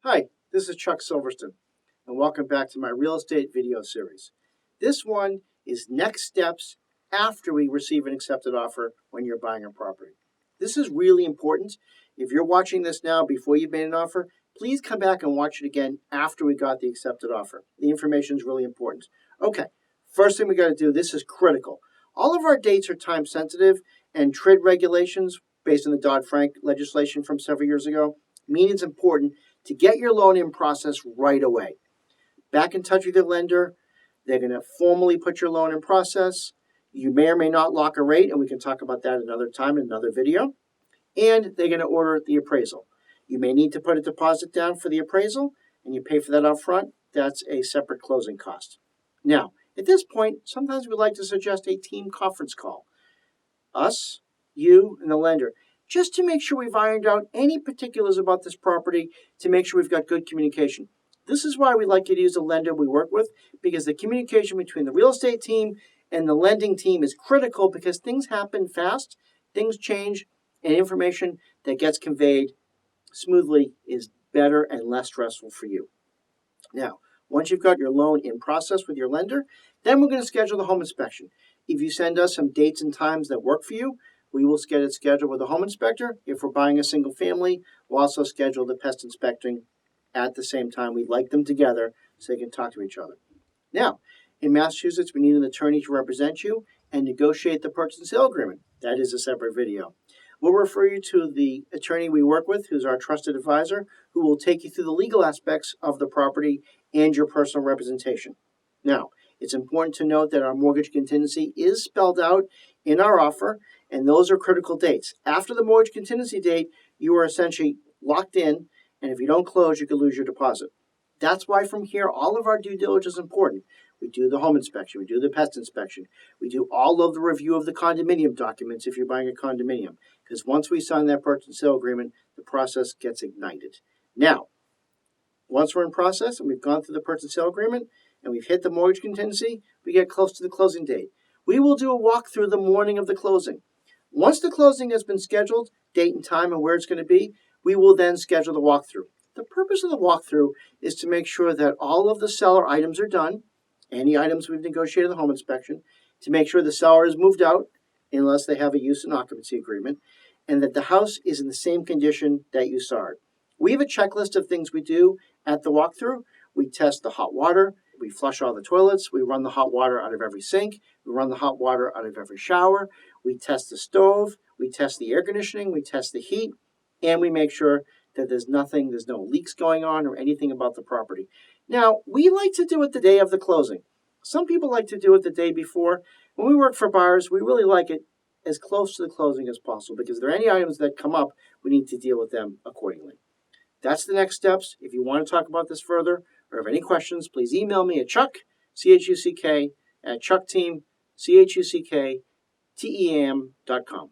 Hi, this is Chuck Silverstein, and welcome back to my real estate video series. This one is next steps after we receive an accepted offer when you're buying a property. This is really important. If you're watching this now before you've made an offer, please come back and watch it again after we got the accepted offer. The information is really important. Okay, first thing we got to do, this is critical. All of our dates are time sensitive, and trade regulations based on the Dodd-Frank legislation from several years ago mean it's important to get your loan in process right away. Back in touch with your lender. They're going to formally put your loan in process. You may or may not lock a rate, and we can talk about that another time in another video. And they're going to order the appraisal. You may need to put a deposit down for the appraisal, and you pay for that up front. That's a separate closing cost. Now, at this point, sometimes we like to suggest a team conference call. Us, you, and the lender, just to make sure we've ironed out any particulars about this property, to make sure we've got good communication. This is why we like you to use a lender we work with, because the communication between the real estate team and the lending team is critical, because things happen fast, things change, and information that gets conveyed smoothly is better and less stressful for you. Now, once you've got your loan in process with your lender, then we're going to schedule the home inspection. If you send us some dates and times that work for you, we will get it scheduled with a home inspector. If we're buying a single family, we'll also schedule the pest inspecting at the same time. We like them together so they can talk to each other. Now, in Massachusetts, we need an attorney to represent you and negotiate the purchase and sale agreement. That is a separate video. We'll refer you to the attorney we work with, who's our trusted advisor, who will take you through the legal aspects of the property and your personal representation. Now, it's important to note that our mortgage contingency is spelled out in our offer, and those are critical dates. After the mortgage contingency date, you are essentially locked in, and if you don't close, you could lose your deposit. That's why from here, all of our due diligence is important. We do the home inspection, we do the pest inspection, we do all of the review of the condominium documents if you're buying a condominium, because once we sign that purchase and sale agreement, the process gets ignited. Now, once we're in process and we've gone through the purchase and sale agreement and we've hit the mortgage contingency, we get close to the closing date. We will do a walkthrough the morning of the closing. Once the closing has been scheduled, date and time and where it's going to be, we will then schedule the walkthrough. The purpose of the walkthrough is to make sure that all of the seller items are done, any items we've negotiated in the home inspection, to make sure the seller is moved out unless they have a use and occupancy agreement, and that the house is in the same condition that you saw it. We have a checklist of things we do at the walkthrough. We test the hot water, we flush all the toilets, we run the hot water out of every sink, we run the hot water out of every shower, we test the stove, we test the air conditioning, we test the heat, and we make sure that there's no leaks going on or anything about the property. Now, we like to do it the day of the closing. Some people like to do it the day before. When we work for buyers, we really like it as close to the closing as possible, because if there are any items that come up, we need to deal with them accordingly. That's the next steps. If you want to talk about this further or have any questions, please email me at Chuck, CHUCK, at ChuckTeam, CHUCK, TEAM.com.